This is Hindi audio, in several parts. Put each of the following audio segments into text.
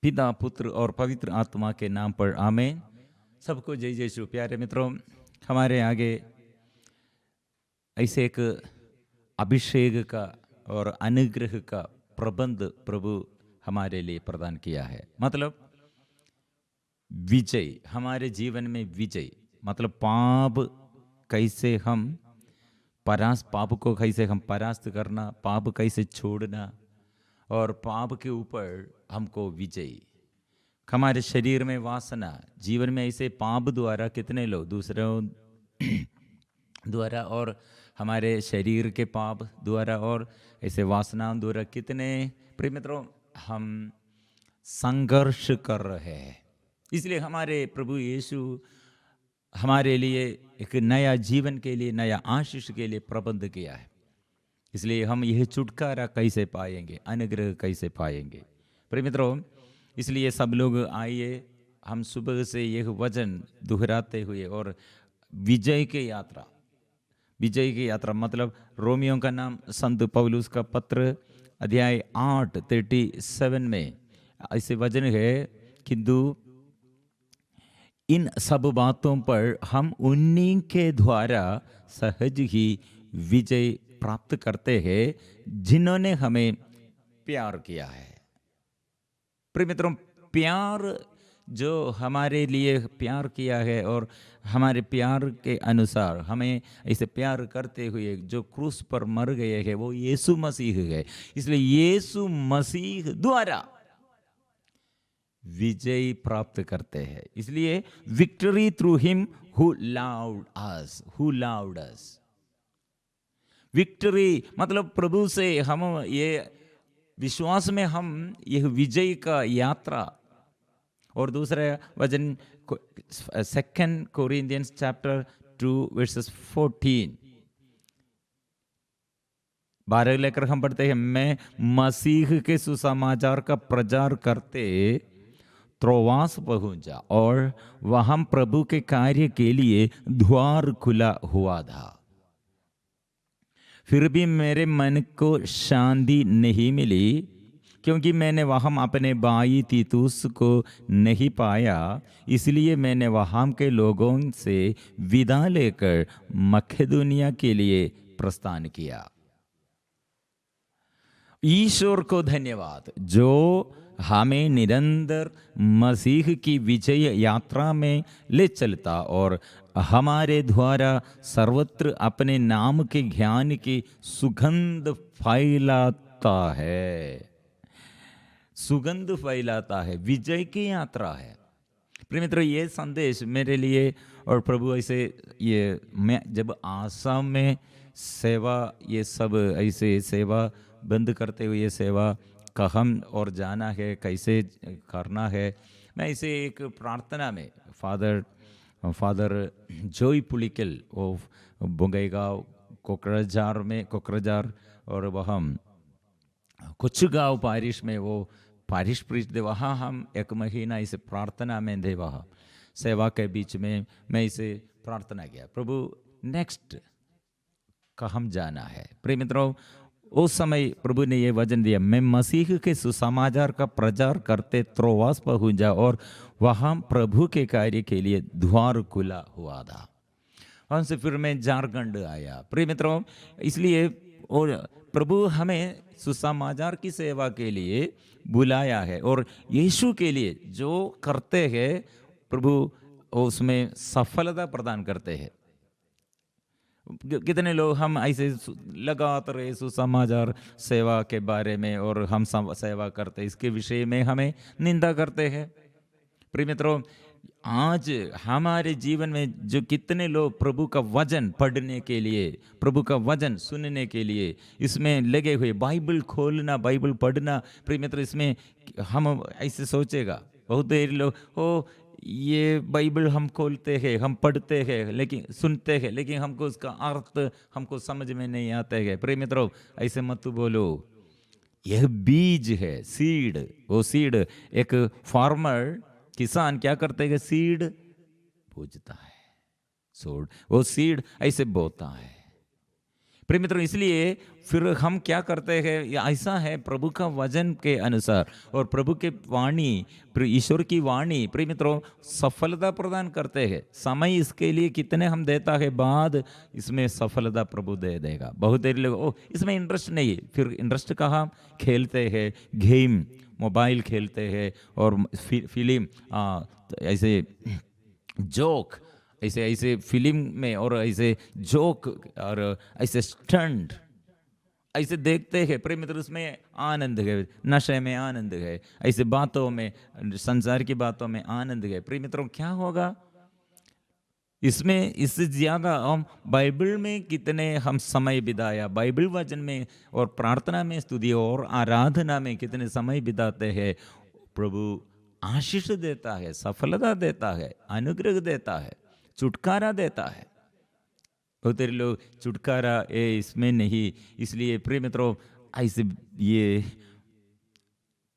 पिता, पुत्र और पवित्र आत्मा के नाम पर आमीन। सबको जय जय यीशु। प्यारे मित्रों, हमारे आगे ऐसे एक अभिषेक का और अनुग्रह का प्रबंध प्रभु हमारे लिए प्रदान किया है। मतलब विजय, हमारे जीवन में विजय, मतलब पाप को कैसे हम परास्त करना, पाप कैसे छोड़ना और पाप के ऊपर हमको विजय। हमारे शरीर में वासना, जीवन में ऐसे पाप द्वारा कितने लोग दूसरों द्वारा और हमारे शरीर के पाप द्वारा और ऐसे वासनाओं द्वारा कितने प्रिय मित्रों हम संघर्ष कर रहे हैं। इसलिए हमारे प्रभु यीशु हमारे लिए एक नया जीवन के लिए, नया आशीष के लिए प्रबंध किया है। इसलिए हम यह छुटकारा कैसे पाएंगे, अनुग्रह कैसे पाएंगे प्रिय मित्रों। इसलिए सब लोग आइए, हम सुबह से यह वचन दोहराते हुए और विजय की यात्रा मतलब रोमियो का नाम संत पौलुस का पत्र अध्याय 8:37 में ऐसे वचन है, किंतु इन सब बातों पर हम उन्हीं के द्वारा सहज ही विजय प्राप्त करते हैं जिन्होंने हमें प्यार किया है। प्रिय मित्रों, प्यार जो हमारे लिए प्यार किया है और हमारे प्यार के अनुसार हमें ऐसे प्यार करते हुए जो क्रूस पर मर गए हैं, वो यीशु मसीह है। इसलिए यीशु मसीह द्वारा विजय प्राप्त करते हैं। इसलिए victory through him who loved us. Victory मतलब प्रभु से हम ये विश्वास में हम यह विजय का यात्रा। और दूसरा वचन 2 कोरिन्थियंस चैप्टर 2 वर्सेस 14 12 लेकर हम पढ़ते हैं, मैं मसीह के सुसमाचार का प्रचार करते त्रोआस पहुंचा और वहां प्रभु के कार्य के लिए द्वार खुला हुआ था। फिर भी मेरे मन को शांति नहीं मिली, क्योंकि मैंने वहां अपने भाई तीतुस को नहीं पाया। इसलिए मैंने वहां के लोगों से विदा लेकर मकेदोनिया के लिए प्रस्थान किया। ईश्वर को धन्यवाद जो हमें निरंतर मसीह की विजय यात्रा में ले चलता और हमारे द्वारा सर्वत्र अपने नाम के ज्ञान की सुगंध फैलाता है। सुगंध फैलाता है, विजय की यात्रा है। प्रिय मित्रों, ये संदेश मेरे लिए और प्रभु ऐसे ये मैं जब आसाम में सेवा ये सब ऐसे सेवा बंद करते हुए ये सेवा कहम और जाना है, कैसे करना है, मैं इसे एक प्रार्थना में फादर जोई पुलिकल वो बोंगईगांव कोकराझार और वह कुछ गाँव पारिश में वो पारिश प्रीस्ट दे, वहाँ हम 1 महीना इसे प्रार्थना में दे। वहाँ सेवा के बीच में मैं इसे प्रार्थना किया, प्रभु नेक्स्ट का हम जाना है। प्रिय मित्रों, उस समय प्रभु ने ये वचन दिया, मैं मसीह के सुसमाचार का प्रचार करते त्रोआस पहुंचा और वहाँ प्रभु के कार्य के लिए द्वार खुला हुआ था। वहाँ से फिर मैं झारखंड आया। प्रिय मित्रों, इसलिए और प्रभु हमें सुसमाचार की सेवा के लिए बुलाया है और यीशु के लिए जो करते हैं प्रभु उसमें सफलता प्रदान करते हैं। कितने लोग हम ऐसे लगातार सुसमाचार सेवा के बारे में और हम सेवा करते इसके विषय में हमें निंदा करते हैं। प्रिय मित्रों, आज हमारे जीवन में जो कितने लोग प्रभु का वचन पढ़ने के लिए, प्रभु का वचन सुनने के लिए इसमें लगे हुए, बाइबल खोलना, बाइबल पढ़ना। प्रिय मित्र, इसमें हम ऐसे सोचेगा बहुत देर लोग, ओ ये बाइबल हम खोलते हैं, हम पढ़ते हैं, लेकिन सुनते हैं, लेकिन हमको उसका अर्थ हमको समझ में नहीं आता है। प्रिय मित्रों, ऐसे मत बोलो। यह बीज है, सीड। वो सीड एक फार्मर किसान क्या करते हैं, सीड पूजता है, वो सीड ऐसे बोता है। प्रिय मित्रों, इसलिए फिर हम क्या करते हैं, ये ऐसा है प्रभु का वचन के अनुसार और प्रभु के वाणी, ईश्वर की वाणी प्रिय मित्रों सफलता प्रदान करते हैं। समय इसके लिए कितने हम देता है, बाद इसमें सफलता प्रभु दे देगा। बहुत देर लोग ओ इसमें इंटरेस्ट नहीं है, फिर इंटरेस्ट कहाँ, खेलते हैं गेम, मोबाइल खेलते हैं और फिल्म ऐसे जोक, ऐसे ऐसे फिल्म में और ऐसे जोक और ऐसे स्टंट ऐसे देखते हैं। प्रिय मित्र, उसमें आनंद है, नशे में आनंद है, ऐसे बातों में, संसार की बातों में आनंद है। प्रिय मित्रों, क्या होगा इसमें, इससे ज़्यादा हम बाइबल में कितने हम समय बिताया, बाइबल वचन में और प्रार्थना में, स्तुति और आराधना में कितने समय बिताते हैं। प्रभु आशीष देता है, सफलता देता है, अनुग्रह देता है, छुटकारा देता है। बहुत सारे लोग छुटकारा इसमें नहीं, इसलिए प्रिय मित्रों ऐसे ये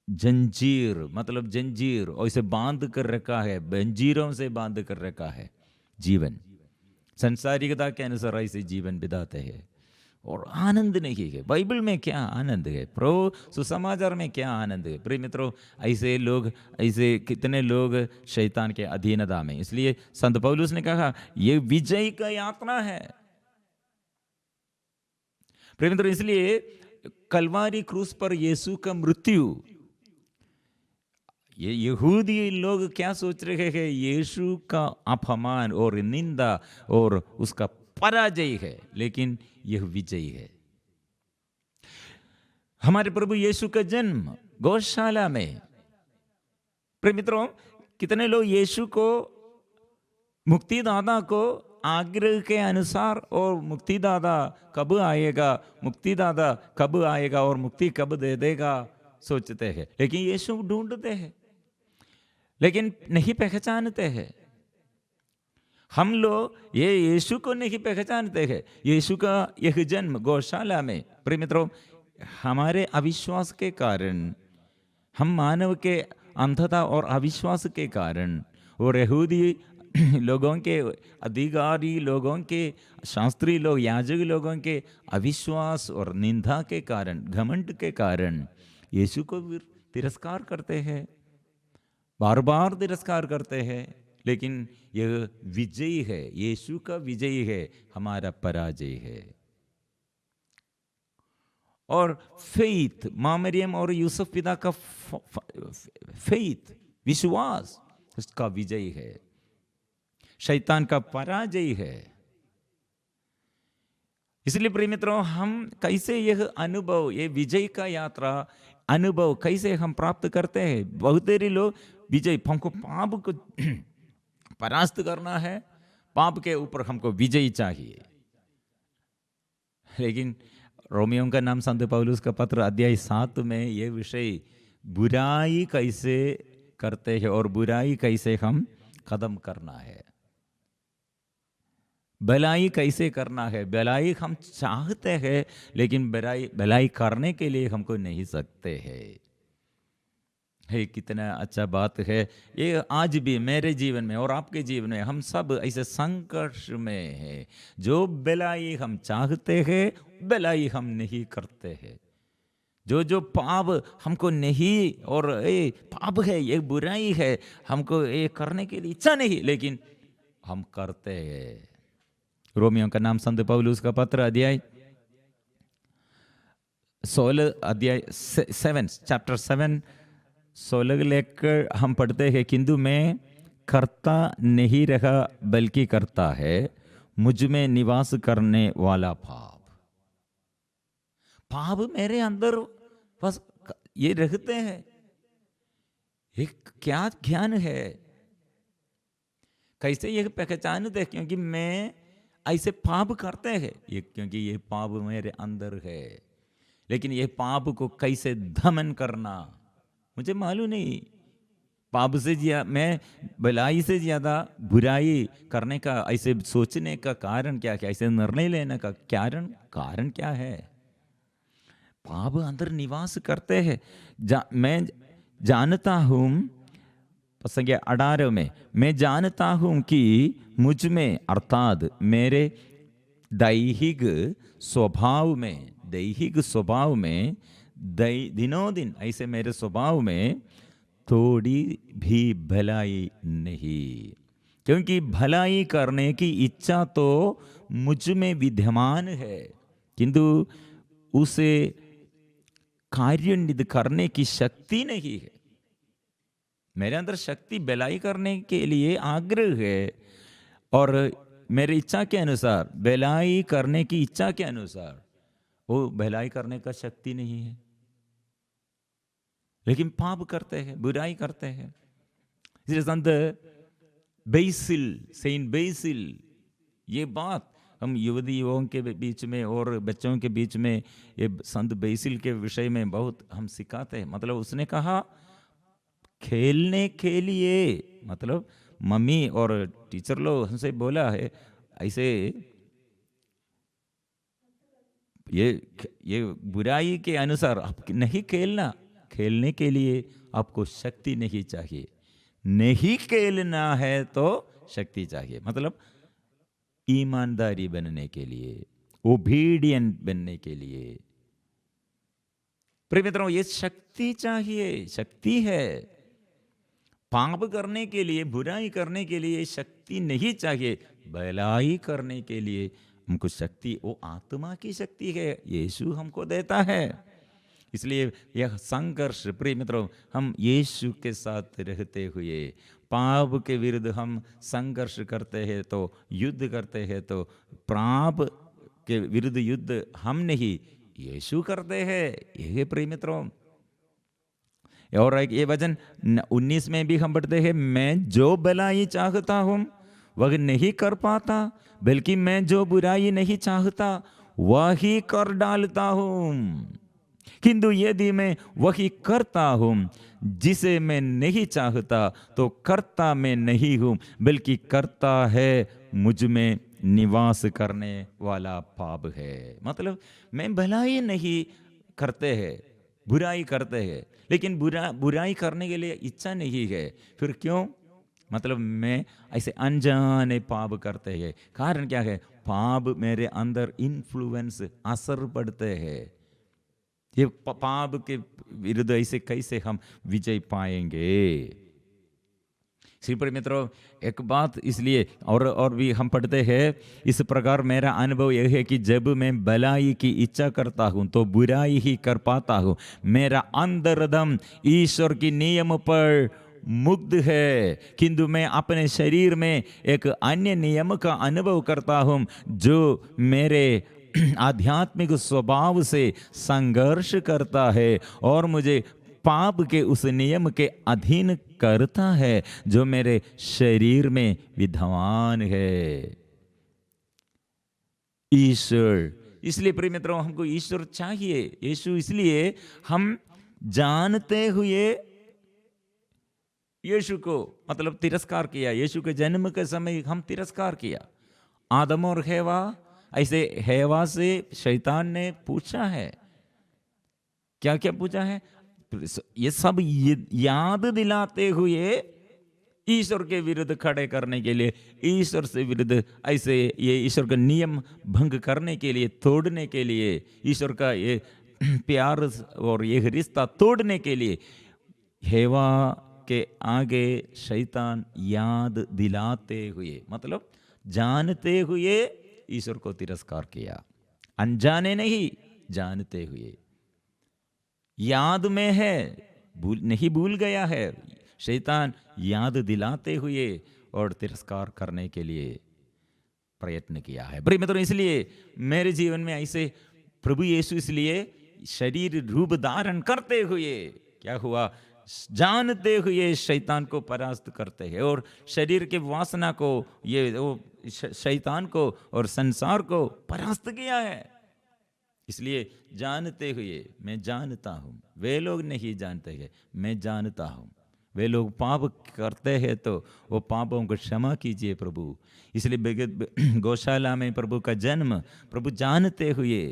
जंजीर, मतलब जंजीर ऐसे बांध कर रखा है, जंजीरों से बांध कर रखा है जीवन, संसारिकता के अनुसार ऐसे जीवन बिताते हैं और आनंद नहीं है। बाइबल में क्या आनंद है, प्रो सुसमाचार में क्या आनंद है। प्रिय मित्रों, ऐसे लोग, ऐसे कितने लोग शैतान के अधीनता में। इसलिए संत पौलुस ने कहा ये विजय का यात्रा है। प्रिय मित्रों, इसलिए कलवारी क्रूस पर यीशु का मृत्यु, ये यहूदी लोग क्या सोच रहे हैं, यीशु का अपमान और निंदा और उसका पराजय है, लेकिन यह विजय है। हमारे प्रभु यीशु का जन्म गौशाला में। प्रिय मित्रों, कितने लोग यीशु को, मुक्तिदाता को आग्रह के अनुसार, और मुक्तिदाता कब आएगा, मुक्तिदाता कब आएगा और मुक्ति कब दे देगा सोचते हैं, लेकिन यीशु ढूंढते हैं लेकिन नहीं पहचानते हैं। हम लोग ये यीशु को नहीं पहचानते हैं। यीशु का यह जन्म गौशाला में, प्रिय मित्रों, हमारे अविश्वास के कारण, हम मानव के अंधता और अविश्वास के कारण और यहूदी लोगों के, अधिकारी लोगों के, शास्त्री लोग, याजक लोगों के अविश्वास और निंदा के कारण, घमंड के कारण यीशु को तिरस्कार करते हैं, बार बार तिरस्कार करते हैं। लेकिन यह विजयी है, यीशु का विजयी है, हमारा पराजय है। और फेथ, माँ मरियम और यूसुफ पिता का फेथ, विश्वास, उसका विजय है, शैतान का पराजय है। इसलिए प्रिय मित्रों, हम कैसे यह अनुभव, ये विजय का यात्रा अनुभव कैसे हम प्राप्त करते हैं। बहुत देरी लोग विजय, हमको पाप को परास्त करना है, पाप के ऊपर हमको विजय चाहिए। लेकिन रोमियो का नाम संत पौलुस का पत्र अध्याय 7 में ये विषय, बुराई कैसे करते हैं और बुराई कैसे हम खत्म करना है, भलाई कैसे करना है। भलाई हम चाहते हैं लेकिन भलाई करने के लिए हमको नहीं सकते हैं। कितना अच्छा बात है ये। आज भी मेरे जीवन में और आपके जीवन में हम सब ऐसे संघर्ष में हैं। जो भलाई हम चाहते हैं, भलाई हम नहीं करते हैं। जो पाप हमको नहीं, और ये पाप है, ये बुराई है, हमको ये करने के लिए इच्छा नहीं, लेकिन हम करते हैं। रोमियो का नाम संत पौलुस का पत्र अध्याय 16, अध्याय 7, चैप्टर 7 16 लेकर हम पढ़ते हैं, किंतु मैं करता नहीं रहा बल्कि करता है मुझ में निवास करने वाला पाप। पाप मेरे अंदर बस ये रहते हैं। एक क्या ज्ञान है, कैसे ये पहचानते, क्योंकि मैं ऐसे पाप करते हैं, ये क्योंकि ये पाप मेरे अंदर है। लेकिन ये पाप को कैसे दमन करना मुझे मालूम नहीं। पाप से मैं भलाई से ज्यादा बुराई करने का, ऐसे सोचने का कारण क्या, ऐसे निर्णय लेने का कारण क्या है? पाप अंदर निवास करते हैं। मैं जानता हूं, संज्ञा 18 में, मैं जानता हूं कि मुझ में, अर्थात मेरे दैहिक स्वभाव में दिनों दिन ऐसे मेरे स्वभाव में थोड़ी भी भलाई नहीं, क्योंकि भलाई करने की इच्छा तो मुझ में विद्यमान है, किंतु उसे कार्यान्वित करने की शक्ति नहीं है। मेरे अंदर शक्ति भलाई करने के लिए आग्रह है, और मेरी इच्छा के अनुसार, भलाई करने की इच्छा के अनुसार वो भलाई करने का शक्ति नहीं है, लेकिन पाप करते हैं, बुराई करते हैं। इसलिए संत सेंट बेसिल, ये बात हम युवतियों के बीच में और बच्चों के बीच में ये संत बेसिल के विषय में बहुत हम सिखाते हैं। मतलब उसने कहा खेलने के लिए, मतलब मम्मी और टीचर लोग हमसे बोला है ऐसे ये बुराई के अनुसार आप नहीं खेलना, खेलने के लिए आपको शक्ति नहीं चाहिए, नहीं खेलना है तो शक्ति चाहिए। मतलब ईमानदारी बनने के लिए, ओबीडियंट बनने के लिए। प्रिय मित्रों, ये शक्ति चाहिए, शक्ति है। पाप करने के लिए, बुराई करने के लिए शक्ति नहीं चाहिए, भलाई करने के लिए हमको शक्ति, वो आत्मा की शक्ति है, यीशु हमको देता है। इसलिए यह संघर्ष, प्रिय मित्रों, हम यीशु के साथ रहते हुए पाप के विरुद्ध हम संघर्ष करते हैं, तो युद्ध करते हैं, तो पाप के विरुद्ध युद्ध हम नहीं, यीशु करते हैं। यह प्रिय मित्रों, और ये वचन 19 में भी हम पढ़ते हैं, मैं जो भलाई चाहता हूं वह नहीं कर पाता, बल्कि मैं जो बुराई नहीं चाहता वही कर डालता हूं। किंतु यदि मैं वही करता हूं जिसे मैं नहीं चाहता, तो करता मैं नहीं हूं, बल्कि करता है मुझ में निवास करने वाला पाप है। मतलब मैं भलाई नहीं करते हैं, बुराई करते हैं, लेकिन बुराई करने के लिए इच्छा नहीं है। फिर क्यों? मतलब मैं ऐसे अनजाने पाप करते हैं। कारण क्या है? पाप मेरे अंदर इन्फ्लुएंस, असर पड़ते हैं। ये पाप के विरुद्ध ऐसे कैसे हम विजय पाएंगे? श्री मित्रों, एक बात इसलिए और भी हम पढ़ते हैं, इस प्रकार मेरा अनुभव यह है कि जब मैं भलाई की इच्छा करता हूं तो बुराई ही कर पाता हूं। मेरा अंतर्दम ईश्वर की नियम पर मुग्ध है, किंतु मैं अपने शरीर में एक अन्य नियम का अनुभव करता हूं जो मेरे आध्यात्मिक स्वभाव से संघर्ष करता है और मुझे पाप के उस नियम के अधीन करता है जो मेरे शरीर में विद्यमान है। ईश्वर, इसलिए प्रिय मित्रों हमको ईश्वर चाहिए, यीशु। इसलिए हम जानते हुए यीशु को मतलब तिरस्कार किया। यीशु के जन्म के समय हम तिरस्कार किया। आदम और हेवा, ऐसे हेवा से शैतान ने पूछा है, क्या क्या पूछा है? ये सब याद दिलाते हुए ईश्वर के विरुद्ध खड़े करने के लिए, ईश्वर से विरुद्ध ऐसे ये ईश्वर का नियम भंग करने के लिए, तोड़ने के लिए, ईश्वर का ये प्यार और ये रिश्ता तोड़ने के लिए हेवा के आगे शैतान याद दिलाते हुए, मतलब जानते हुए ईश्वर को तिरस्कार किया। अनजाने नहीं, जानते हुए। याद में है, नहीं भूल गया है। शैतान याद दिलाते हुए और तिरस्कार करने के लिए प्रयत्न किया है। प्रिय मित्रों, इसलिए मेरे जीवन में ऐसे प्रभु यीशु इसलिए शरीर रूप धारण करते हुए क्या हुआ? जानते हुए शैतान को परास्त करते हैं और शरीर के वासना को, ये शैतान को और संसार को परास्त किया है। इसलिए जानते हुए, मैं जानता हूं, वे लोग नहीं जानते हैं, मैं जानता हूं। वे लोग पाप करते हैं तो वो पापों को क्षमा कीजिए प्रभु। इसलिए गौशाला में प्रभु का जन्म प्रभु जानते हुए,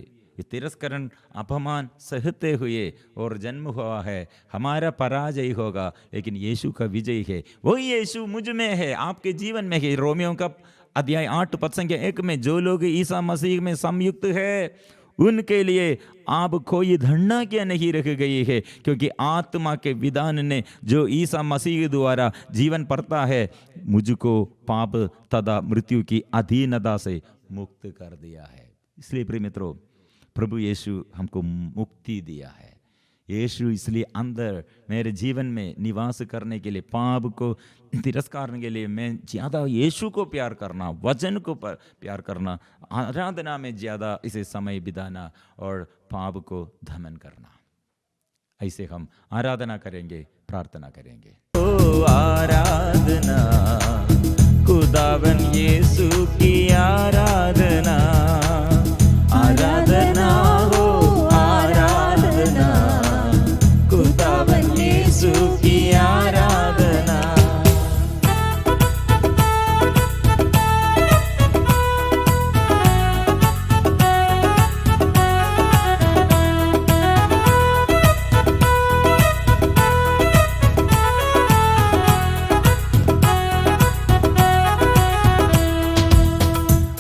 तिरस्करण अपमान सहते हुए और जन्म हुआ है। हमारा पराजय होगा लेकिन यीशु का विजय है। वही यीशु मुझ में है, आपके जीवन में है। रोमियो का अध्याय 8 पद संख्या 1 में, जो लोग ईसा मसीह में संयुक्त है उनके लिए अब कोई धरना क्या नहीं रख गई है, क्योंकि आत्मा के विधान ने जो ईसा मसीह द्वारा जीवन पाता है मुझको पाप तथा मृत्यु की अधीनता से मुक्त कर दिया है। इसलिए प्रिय मित्रों, प्रभु यीशु हमको मुक्ति दिया है। यीशु इसलिए अंदर मेरे जीवन में निवास करने के लिए, पाप को तिरस्कार करने के लिए मैं ज़्यादा यीशु को प्यार करना, वचन को प्यार करना, आराधना में ज़्यादा इसे समय बिताना और पाप को दमन करना। ऐसे हम आराधना करेंगे, प्रार्थना करेंगे। ओ आराधना खुदावन यीशु की आराधना, आराधना हो आराधना खुदावन यीशु की आराधना।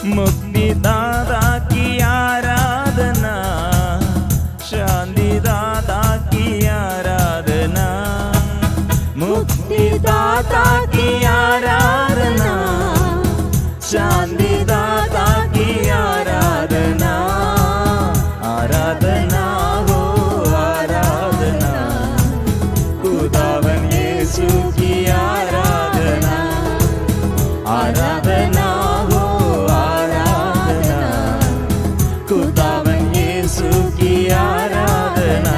मुक्तिदाता की आराधना, शांतिदाता की आराधना, मुक्तिदाता की आराधना, शांतिदाता की आराधना, आराधना हो आराधना खुदावन यीशु की आराधना, आराधना खुदावन यीशु की आराधना।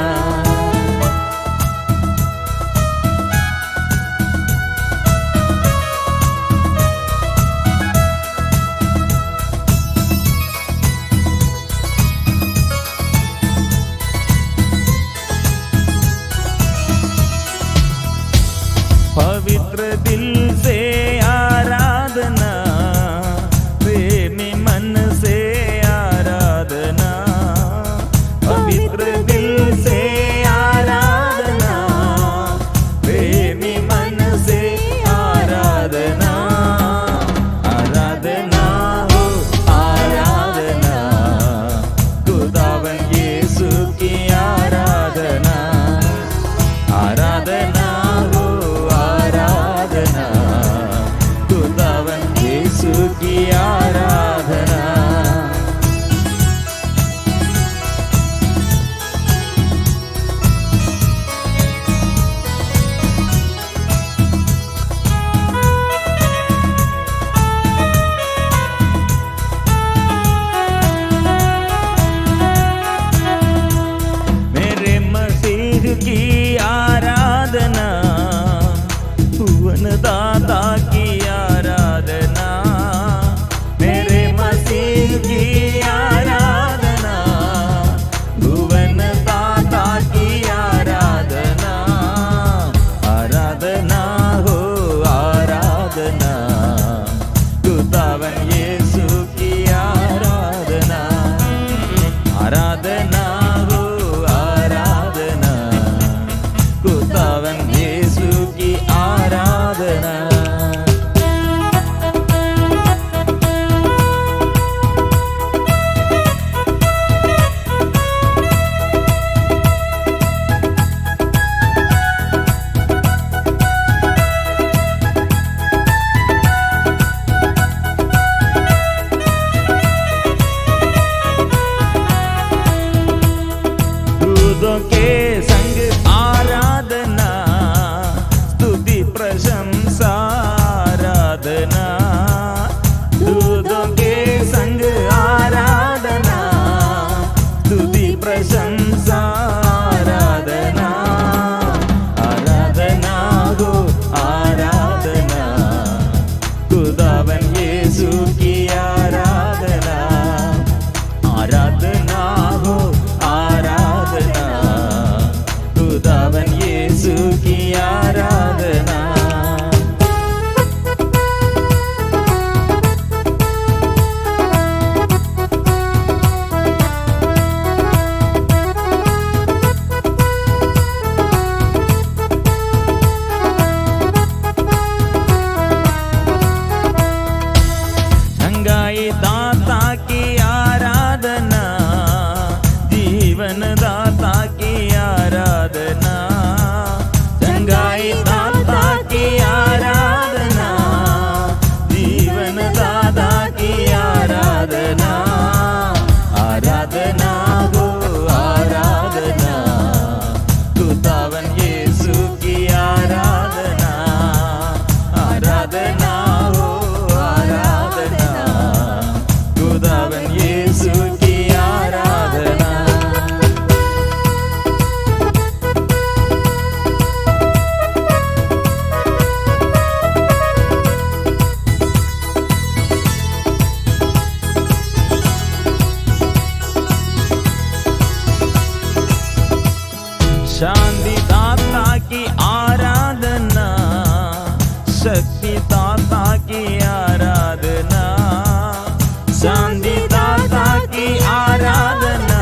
पवित्र दिल से आराधना, प्रेमी मन से आराधना, पवित्र दिल से आराधना, प्रेमी मन से आराधना, आराधना हो आराधना खुदावन यीशु की आराधना, आराधना हो आराधना खुदावन यीशु की आराधना। मेरे मसीह की आराधना, भुवन दाता की आराधना, मेरे मसीह की आराधना, भुवन दाता की आराधना, आराधना हो आराधना खुदावन यीशु की आराधना, आराधना हो आराधना खुदावन यीशु की आराधना। आराधना हो आराधना, खुदावन यीशु की आराधना। शांति दाता की आराधना, शक्ति दाता की आराधना, शांति दाता की आराधना,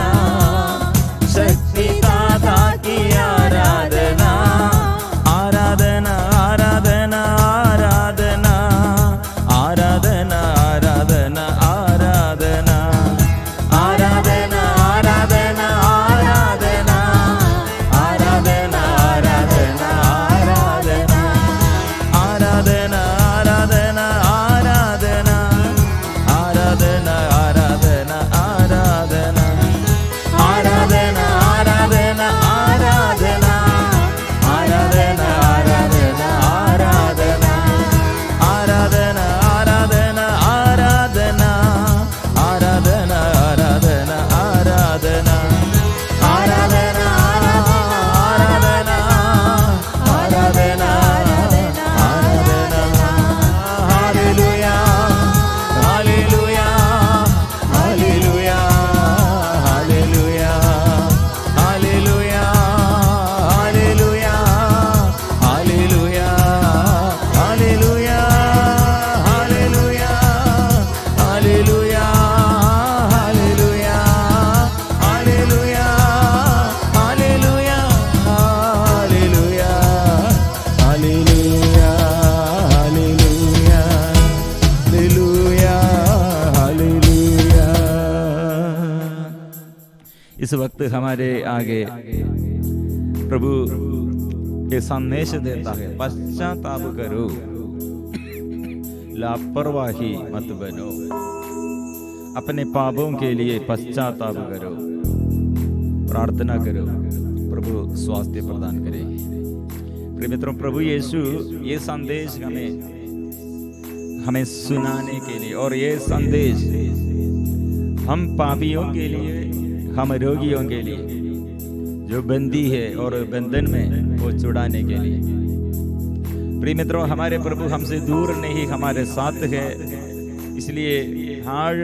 शक्ति दाता की आराधना, आराधना आराधना आराधना, आराधना आराधना आराधना, आराधना आराधना आराधना, आराधना आराधना आराधना, आराधना आराधना आराधना, आराधना आराधना आराधना, आराधना आराधना आराधना, आराधना आराधना आराधना, आराधना आराधना आराधना, आराधना आराधना आराधना, आराधना आराधना आराधना, hallelujah hallelujah hallelujah hallelujah hallelujah hallelujah hallelujah hallelujah hallelujah hallelujah hallelujah hallelujah hallelujah hallelujah hallelujah hallelujah hallelujah. इस वक्त हमारे आगे प्रभु ये संदेश देता है, पश्चाताप करो, लापरवाही मत बनो, अपने पापों के लिए पश्चाताप करो, प्रार्थना करो, प्रभु स्वास्थ्य प्रदान करे। प्रिय मित्रों, प्रभु यीशु ये संदेश हमें सुनाने के लिए, और ये संदेश हम पापियों के लिए, हम रोगियों के लिए, जो बंदी है और बंधन में, वो छुड़ाने के लिए। प्रिय मित्रों, हमारे प्रभु हमसे दूर नहीं, हमारे साथ है। इसलिए हर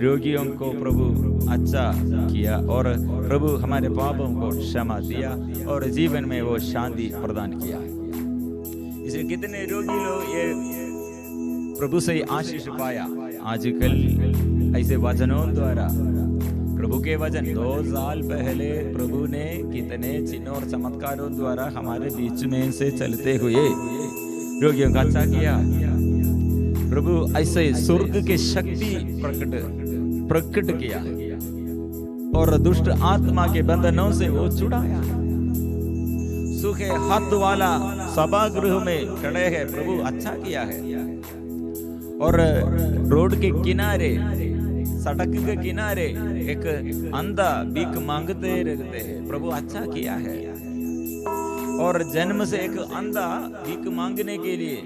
रोगियों को प्रभु अच्छा किया, और प्रभु हमारे पापों को क्षमा दिया, और जीवन में वो शांति प्रदान किया। इसलिए कितने रोगी लोग ये प्रभु से आशीष पाया। आजकल ऐसे वचनों द्वारा, प्रभु के वचन 2 साल पहले प्रभु ने कितने चिन्हों और चमत्कारों द्वारा हमारे बीच में से चलते हुए रोगियों का अच्छा किया। प्रभु ऐसे स्वर्ग की शक्ति प्रकट किया, और दुष्ट आत्मा के बंधनों से वो छुड़ाया। सूखे हाथ वाला सभागृह में खड़े हैं, प्रभु अच्छा किया है। और रोड के किनारे, सड़क के किनारे एक अंधा भीख मांगते रहते हैं, प्रभु अच्छा किया है। और जन्म से एक अंधा भीख मांगने के लिए,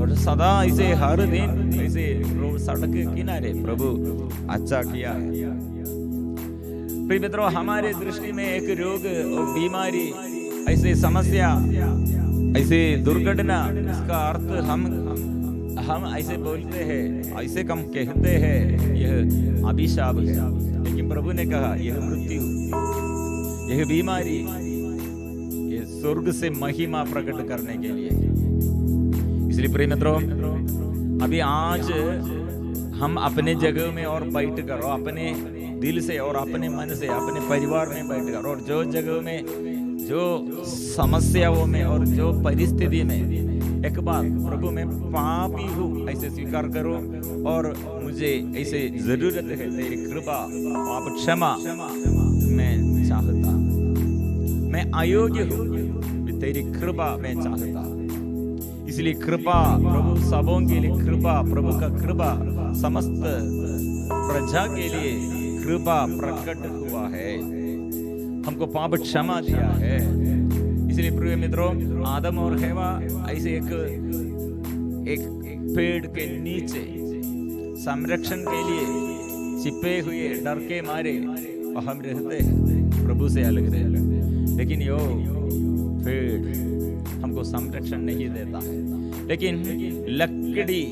और सदा इसे हर दिन इसे रोड सड़क के किनारे, प्रभु अच्छा किया है। प्रिय मित्रों, हमारे दृष्टि में एक रोग और बीमारी, ऐसे समस्या, ऐसे दुर्घटना, इसका अर्थ हम ऐसे बोलते हैं, ऐसे कम कहते हैं, यह अभिशाप है। लेकिन प्रभु ने कहा यह मृत्यु, यह बीमारी, ये स्वर्ग से महिमा प्रकट करने के लिए। इसलिए प्रिय मित्रों, अभी आज हम अपने जगह में और बैठ कर, और अपने दिल से और अपने मन से, अपने परिवार में बैठ कर, और जो जगह में, जो समस्याओं में और जो परिस्थिति में, एक बात, प्रभु मैं पापी हूँ ऐसे स्वीकार करो, और मुझे ऐसे जरूरत है तेरी कृपा, पाप क्षमा मैं चाहता, मैं अयोग्य हूँ, तेरी कृपा मैं चाहता। इसलिए कृपा, प्रभु सबों के लिए कृपा, प्रभु का कृपा समस्त प्रजा के लिए कृपा प्रकट हुआ है, हमको पाप क्षमा दिया है। इसलिए प्रिय मित्रों, आदम और हेवा ऐसे एक एक पेड़ के नीचे संरक्षण के लिए छिपे हुए डर के मारे हम रहते हैं, प्रभु से अलग रहते, लेकिन यो पेड़ हमको संरक्षण नहीं देता है। लेकिन लकड़ी,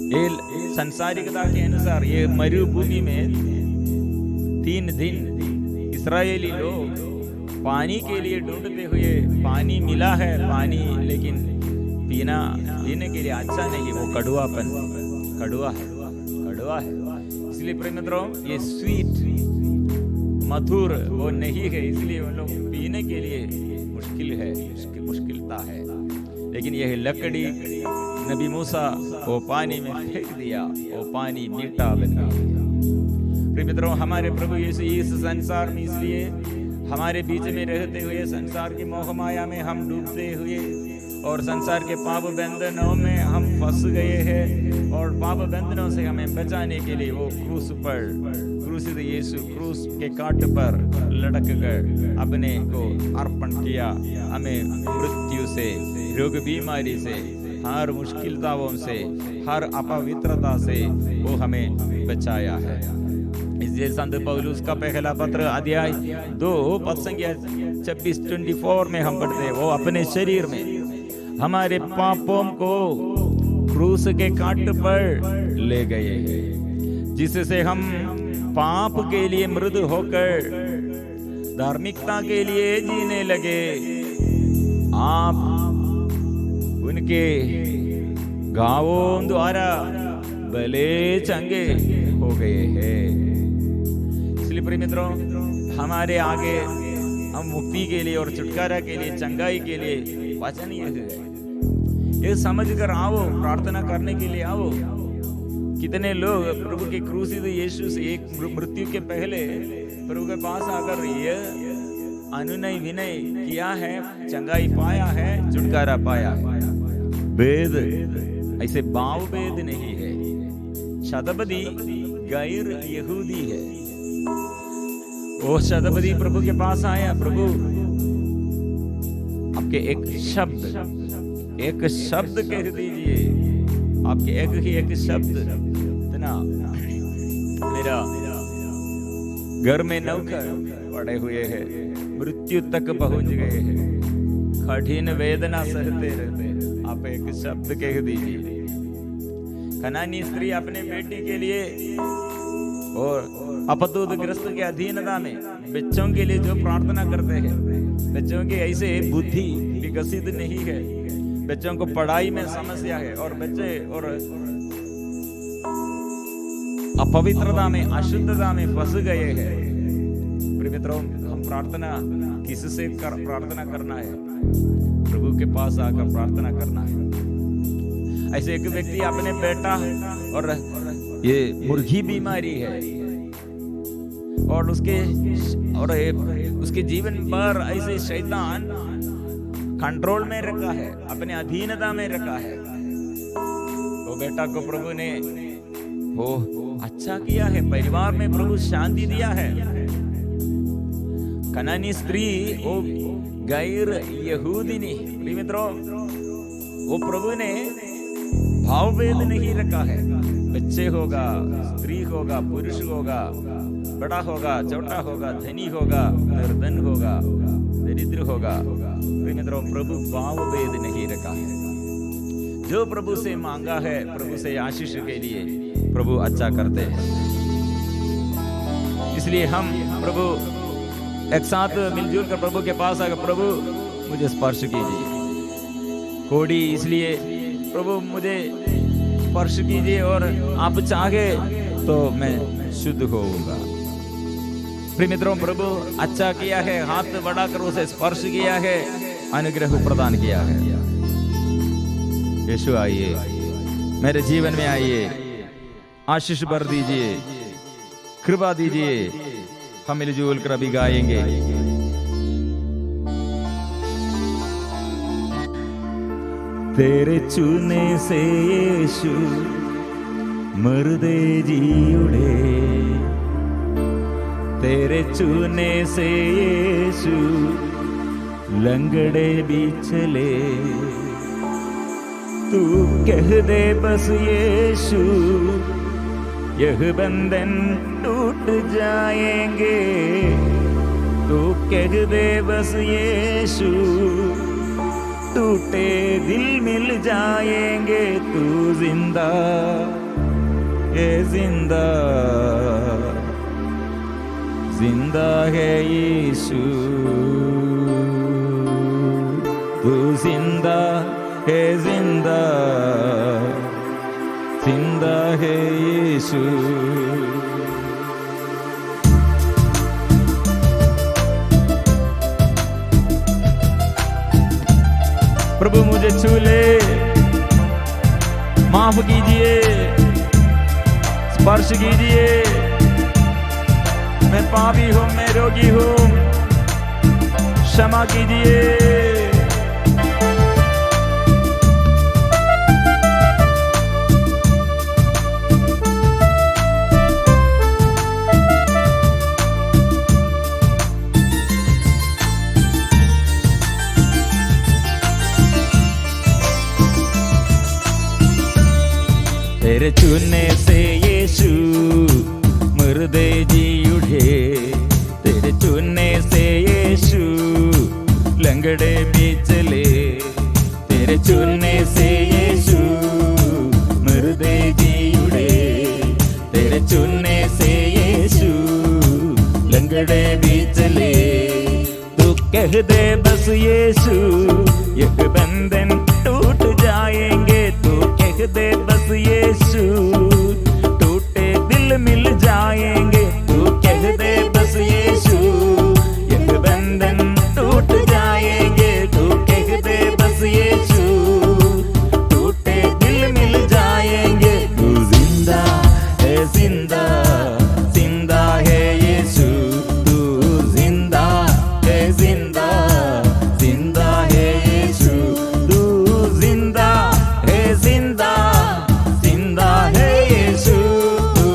ये संसारिकता के अनुसार ये मरुभूमि में 3 दिन इस्राएली लोग पानी के लिए ढूंढते हुए, पानी मिला है पानी, लेकिन पीने के लिए अच्छा नहीं, वो कड़वा है। इसलिए प्रिय मित्रों, ये स्वीट मधुर वो नहीं है, इसलिए उन लोग पीने के लिए मुश्किलता है। लेकिन यह लकड़ी नबी मूसा वो पानी में फेंक दिया, वो पानी मीठा बन गया। प्रिय मित्रों, हमारे प्रभु यीशु इस संसार में, इसलिए हमारे बीच में रहते हुए संसार की मोह माया में हम डूबते हुए और संसार के पाप बंधनों में हम फंस गए हैं, और पाप बंधनों से हमें बचाने के लिए वो क्रूसित यीशु क्रूस के काट पर लटक कर अपने को अर्पण किया। हमें मृत्यु से, रोग बीमारी से, हर मुश्किलताओं से, हर अपवित्रता से वो हमें बचाया है। इसलिए संत पौलुस का पहला पत्र अध्याय 2 पद संख्या 26-24 में हम पढ़ते हैं, वो अपने शरीर में हमारे पापों को क्रूस के काट पर ले गए हैं, जिससे हम पाप के लिए मृत होकर धार्मिकता के लिए जीने लगे। आप उनके घावों द्वारा भले चंगे हो गए हैं। इसलिए प्रिय मित्रों, हमारे आगे हम मुक्ति के लिए और छुटकारा के लिए, चंगाई के लिए वचन ये समझ कर आओ, प्रार्थना करने के लिए आओ। कितने लोग प्रभु के क्रूसित यीशु से एक मृत्यु के पहले प्रभु के पास आकर ये अनुनय विनय किया है, चंगाई पाया है, छुटकारा पाया है। वेद ऐसे भाव वेद नहीं है, शतपदी गैर यहूदी है। वो शतपदी प्रभु के पास आया, प्रभु आपके एक शब्द कह दीजिए, आपके एक शब्द इतना मेरा घर में नौकर पड़े हुए हैं, मृत्यु तक पहुंच गए हैं, कठिन वेदना सहते रहते, आप एक शब्द कह दीजिए। कनानी स्त्री अपने बेटी के लिए और अपदूतग्रस्त के अधीनता में बच्चों के लिए जो प्रार्थना करते हैं, बच्चों की ऐसे बुद्धि विकसित नहीं है, बच्चों को पढ़ाई में समस्या है, और बच्चे और अपवित्रता में, अशुद्धता में फंस गए हैं। प्रिय मित्रों, हम प्रार्थना किससे प्रार्थना करना है? प्रभु के पास आकर प्रार्थना करना है। ऐसे एक व्यक्ति अपने बेटा और ये मुर्गी बीमारी है और उसके जीवन पर ऐसे शैतान कंट्रोल में रखा है, अपने अधीनता में रखा है। वो बेटा को प्रभु ने वो अच्छा किया है, परिवार में प्रभु शांति दिया है। कनानी स्त्री वो गैर यहूदिनी, मित्रों, वो प्रभु ने भाव भेद नहीं रखा है। बच्चे होगा, स्त्री होगा, पुरुष होगा, बड़ा होगा, छोटा होगा, धनी होगा, निर्धन होगा, दरिद्र होगा, मित्रों, प्रभु भाव भेद नहीं रखा है। जो प्रभु से मांगा है, प्रभु से आशीष के लिए प्रभु अच्छा करते हैं। इसलिए हम प्रभु एक साथ मिलजुल कर प्रभु के पास आकर, प्रभु मुझे स्पर्श कीजिए। कोड़ी इसलिए प्रभु मुझे स्पर्श कीजिए, और आप चाहे तो मैं शुद्ध होऊंगा। प्रिय मित्रों, प्रभु अच्छा किया है, हाथ बढ़ाकर उसे स्पर्श किया है, अनुग्रह प्रदान किया है। यीशु आइए, मेरे जीवन में आइए, आशीष भर दीजिए, कृपा दीजिए। हम मिलजुल कर अभी गाएंगे। तेरे चूने से यीशु मुर्दे जी उड़े, तेरे चूने से यीशु लंगड़े भी चले। तू कह दे बस यीशु, यह बंधन टूट जाएंगे। तू कह दे बस यीशु, टूटे दिल मिल जाएंगे। तू जिंदा है, जिंदा जिंदा है यीशु, तू जिंदा है, जिंदा जिंदा है यीशु। प्रभु मुझे छू ले, माफ कीजिए, स्पर्श कीजिए। मैं पापी हूं, मैं रोगी हूं, क्षमा कीजिए। तेरे चूने से यीशु मुर्दे जी उठे, तेरे चूने से यीशु लंगड़े भी चले। तेरे चूने से यीशु मुर्दे जी उठे, तेरे चूने से यीशु लंगड़े भी चले। तू कह दे बस यीशु, यह बंधन टूट जाएंगे। तू कह दे बस यीशु, टूटे दिल मिल जाएंगे। तू कह दे बस यीशु, यह बंधन टूट जाएंगे। तू कह दे बस यीशु, टूटे दिल मिल जाएंगे। तू जिंदा है, जिंदा जिंदा है यीशु, तू जिंदा है, जिंदा जिंदा है यीशु, तू जिंदा है, जिंदा जिंदा है यीशु, तू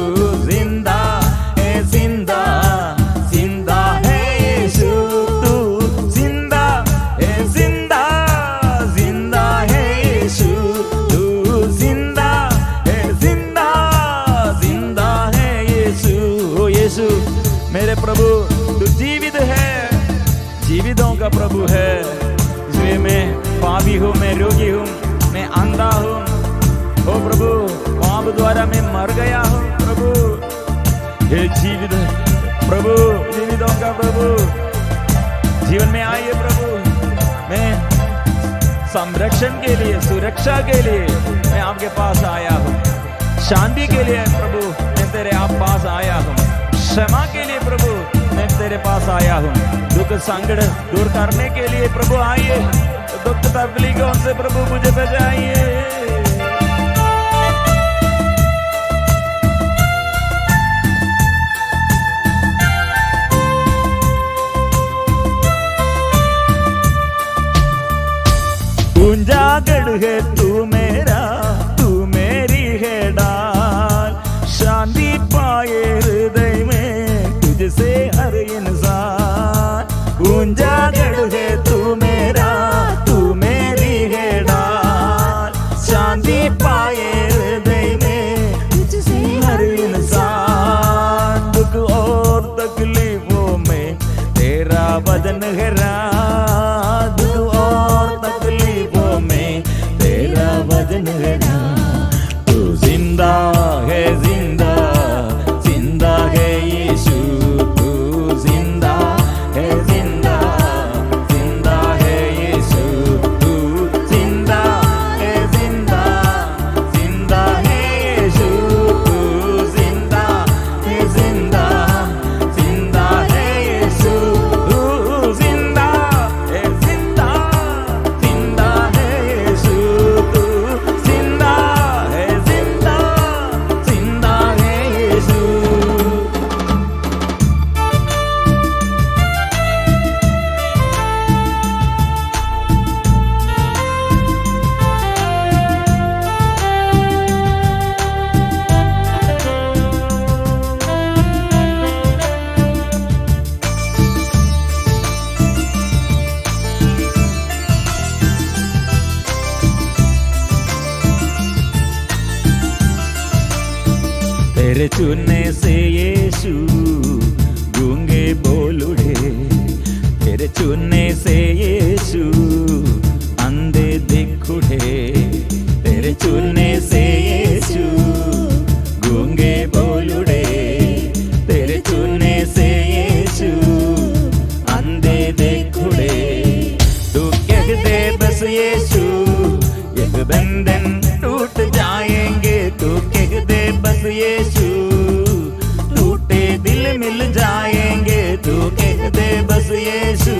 जिंदा है, जिंदा जिंदा है यीशु, तू जिंदा है, जिंदा जिंदा है यीशु, तू जिंदा है, जिंदा जिंदा है यीशु। ओ यीशु मेरे प्रभु, तू जीवित है, जीवितों का प्रभु है। इसलिए मैं पापी हूँ, मैं रोगी हूँ, मैं अंधा हूँ। ओ प्रभु, पाप द्वारा मैं मर गया हूँ। प्रभु हे जीवित प्रभु, जीवितों का प्रभु, जीवन में आइए प्रभु। मैं संरक्षण के लिए, सुरक्षा के लिए मैं आपके पास आया हूँ। शांति के लिए प्रभु मैं तेरे आप पास आया हूँ। क्षमा के लिए प्रभु मैं तेरे पास आया हूँ। दुख संकट दूर करने के लिए प्रभु आइए। दुख तकलीफों से प्रभु मुझे बचाइए। ऊंचा गढ़ है तू मेरा, तू मेरी है डाल। शांति पाए हृदय में तुझसे हर इंसान। ऊंचा गढ़ है तू मेरा, तू मेरी है डाल। शांति पाए हृदय में तुझसे हर इंसान। दुख और तकलीफों में तेरा वजन है रात। दुख और तकलीफों में तेरा वजन है रात। तू जिंदा है, जिंदा जिंदा है यीशु, तू जिंदा है, जिंदा जिंदा है यीशु, तू जिंदा है, जिंदा जिंदा है यीशु, तू जिंदा है, जिंदा जिंदा है यीशु, तू जिंदा है, जिंदा जिंदा है यीशु, तू जिंदा तेरे चुनने से यीशु गूंगे बोल उठे, तेरे चुनने से यीशु अंधे दिख उठे, तेरे चुनने से यीशु गूंगे बोल उड़े, तेरे चुनने से यीशु अंधे दिख उड़े। तू कह दे बस यीशु एक बंधन टूट जाएंगे, तू कह दे बस यीशु टूटे दिल मिल जाएंगे, तू कह दे बस यीशु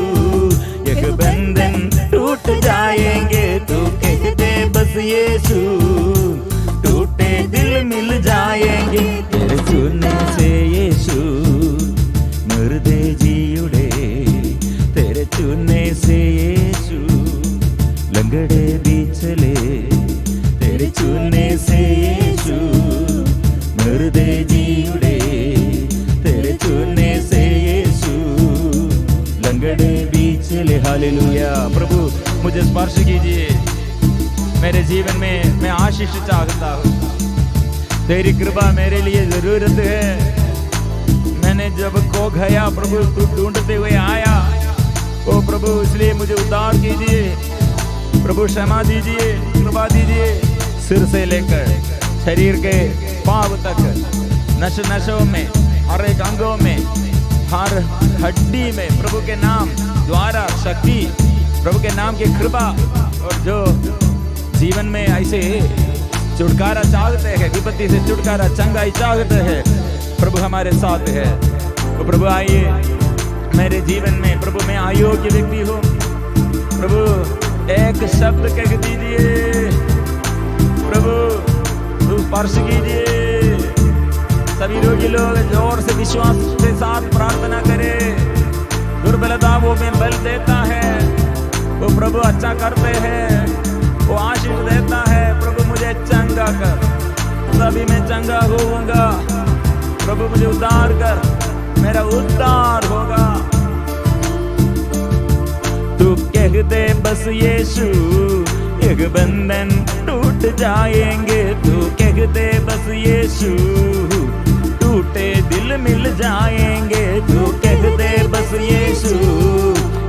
एक बंधन टूट जाएंगे, तू कह दे बस यीशु टूटे दिल मिल जाएंगे। तेरे चुनने से यीशु मुर्दे जी उड़े, तेरे चुनने से यीशु लंगड़े भी चले, तेरे चुनने से यीशु मुर्दे जी उड़े, तेरे चुनने से यीशु लंगड़े भी चले। हालेलुया। प्रभु मुझे स्पर्श कीजिए, मेरे जीवन में मैं आशीष चाहता हूँ, तेरी कृपा मेरे लिए जरूरत है। मैंने जब खो गया प्रभु तू ढूंढते हुए आया, ओ प्रभु इसलिए मुझे उद्धार कीजिए प्रभु, क्षमा दीजिए, कृपा दीजिए। सिर से लेकर शरीर के पांव तक, नसों में, हर एक अंगों में, हर हड्डी में प्रभु के नाम द्वारा शक्ति, प्रभु के नाम की कृपा। और जो जीवन में ऐसे छुटकारा चाहते हैं, विपत्ति से छुटकारा, चंगाई चाहते हैं, प्रभु हमारे साथ है। तो प्रभु आइए मेरे जीवन में, प्रभु मैं अयोग्य व्यक्ति हूँ, प्रभु एक शब्द कह दीजिए, प्रभु तू स्पर्श कीजिए। सभी रोगी लोग जोर से विश्वास के साथ प्रार्थना करें। दुर्बलता वो में बल देता है, वो प्रभु अच्छा करते हैं, वो आशीष देता है। प्रभु मुझे चंगा कर, तभी मैं चंगा होऊंगा। प्रभु मुझे उद्धार कर, मेरा उद्धार होगा। तू कह दे बस यीशु एक बंधन टूट जाएंगे, तू कह दे बस यीशु टूटे दिल मिल जाएंगे, तू कह दे बस यीशु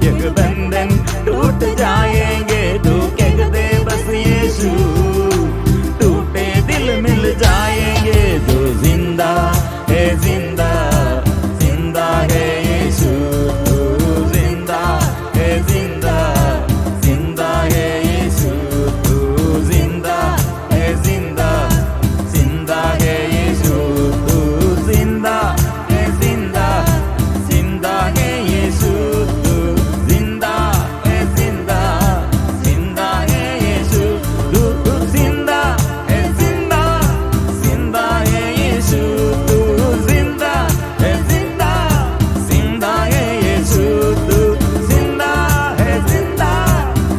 एक बंधन टूट जाएंगे, तू कह दे बस यीशु टूटे दिल मिल जाएंगे। तू जिंदा है, जिंदा जिंदा है यीशु, तू जिंदा है, जिंदा जिंदा है यीशु, तू जिंदा है, जिंदा जिंदा है यीशु, तू जिंदा है, जिंदा जिंदा है यीशु, तू जिंदा है, जिंदा जिंदा है यीशु, तू जिंदा है, जिंदा जिंदा है यीशु, तू जिंदा है, जिंदा जिंदा है यीशु, तू जिंदा है, जिंदा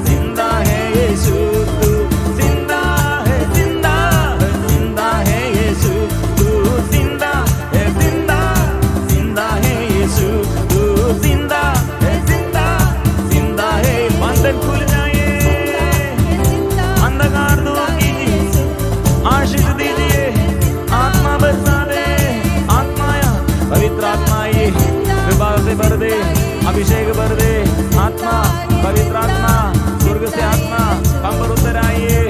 जिंदा है यीशु, तू जिंदा है, जिंदा जिंदा है यीशु, तू जिंदा है, जिंदा जिंदा है यीशु, तू जिंदा है, जिंदा जिंदा है। बंधन खुल जाए, अंधकार दूर कीजिए, आशीष दीजिए, आत्मा बरसा दे, आत्माया पवित्र आत्मा ये कृपा से भर दे, अभिषेक भर दे। आत्मा, पवित्र आत्मा, स्वर्ग से आत्मा हम पर उतर आइए,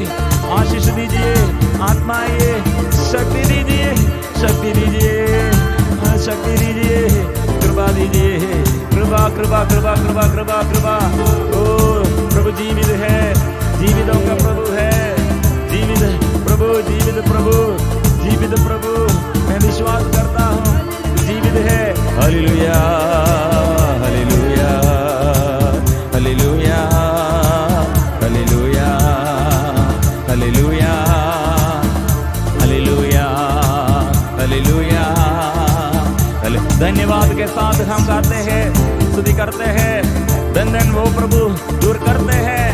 आशीष दीजिए। आत्मा आइए, शक्ति दीजिए, शक्ति दीजिए, शक्ति दीजिए, कृपा दीजिए, कृपा कृपा कृपा कृपा कृपा कृपा। ओ प्रभु जीवित है, जीवितों का प्रभु है, जीवित प्रभु, जीवित प्रभु, जीवित प्रभु। मैं विश्वास करता हूँ जीवित है। Hallelujah, hallelujah, hallelujah, hallelujah, hallelujah, hallelujah, hallelujah. धन्यवाद के साथ हम गाते हैं, स्तुति करते हैं। बंधन वो प्रभु दूर करते हैं,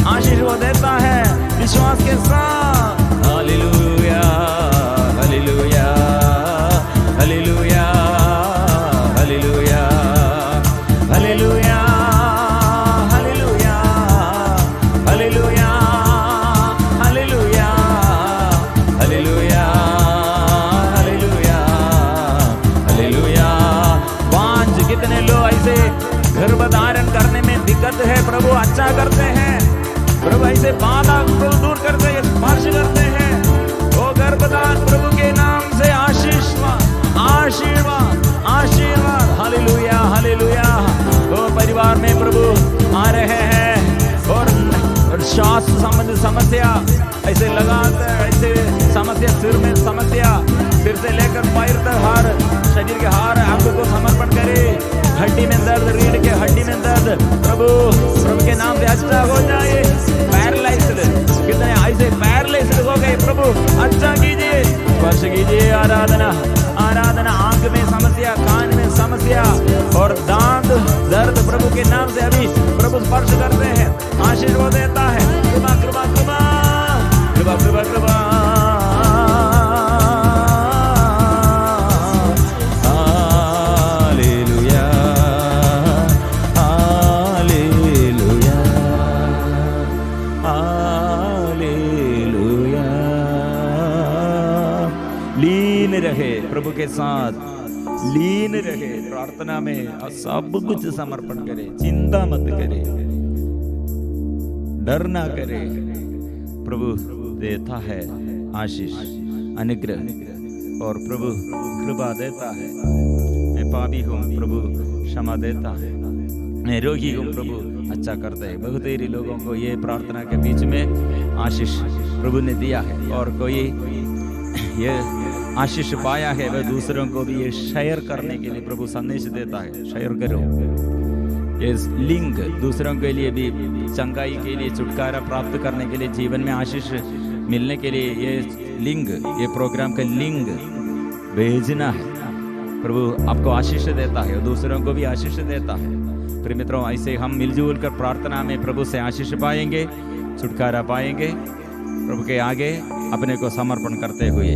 आशीष वो देता है विश्वास के साथ। Hallelujah, hallelujah, hallelujah, hallelujah, hallelujah, hallelujah, hallelujah, hallelujah, hallelujah, hallelujah, ऐसे बाधा प्रभु दूर करते हैं, स्पर्श करते हैं। ओ गर्भदान प्रभु के नाम से आशीर्वाद आशीर्वाद आशीर्वाद, हालेलुया हालेलुया। ओ परिवार में प्रभु आ रहे हैं और स्वास्थ्य संबंधित समस्या ऐसे लगातार ऐसे समस्या, सिर में समस्या, सिर से लेकर पैर तक हर शरीर के हर अंग को समर्पण करे। हड्डी में दर्द, रीढ़ के हड्डी में दर्द प्रभु प्रभु के नाम से अच्छा हो जाए। पैरालाइज्ड कितने ऐसे पैरालाइज्ड हो गए प्रभु अच्छा कीजिए, स्पर्श कीजिए। आराधना आराधना। आंख में समस्या, कान में समस्या और दांत दर्द प्रभु के नाम से अभी प्रभु स्पर्श करते हैं, आशीर्वाद देता है। कृपा कृपा कृपा कृपा कृपा कृपा। Hallelujah hallelujah hallelujah. लीन रहे प्रभु के साथ, लीन रहे प्रार्थना में और सब कुछ समर्पण करे, चिंता मत करे, डर ना करे। प्रभु देता है आशीष, अनुग्रह और प्रभु कृपा देता है। मैं पापी हूँ, प्रभु क्षमा देता है। मैं रोगी हूँ, प्रभु अच्छा करता है। बहुत ही लोगों को ये प्रार्थना के बीच में आशीष प्रभु ने दिया है और कोई ये आशीष पाया है वह दूसरों को भी ये शेयर करने के लिए प्रभु संदेश देता है। शेयर करो ये लिंक दूसरों के लिए भी, चंगाई के लिए, छुटकारा प्राप्त करने के लिए, जीवन में आशीष मिलने के लिए ये लिंक, ये प्रोग्राम का लिंक भेजना है। प्रभु आपको आशीष देता है और दूसरों को भी आशीष देता है। प्रिय मित्रों, ऐसे हम मिलजुल कर प्रार्थना में प्रभु से आशीष पाएंगे, छुटकारा पाएंगे। प्रभु के आगे अपने को समर्पण करते हुए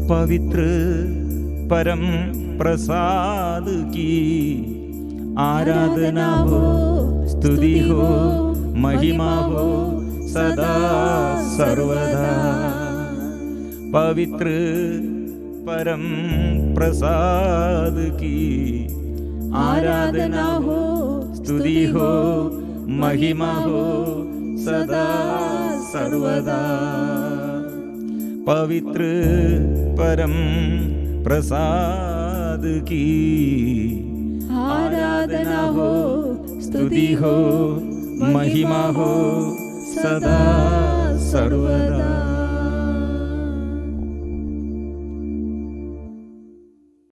पवित्र परम प्रसाद की आराधना हो, स्तुति हो, महिमा हो सदा सर्वदा। पवित्र परम प्रसाद की आराधना हो, स्तुति हो, महिमा हो सदा सर्वदा। पवित्र परम प्रसाद की आराधना हो, स्तुति हो, महिमा हो सदा सर्वदा।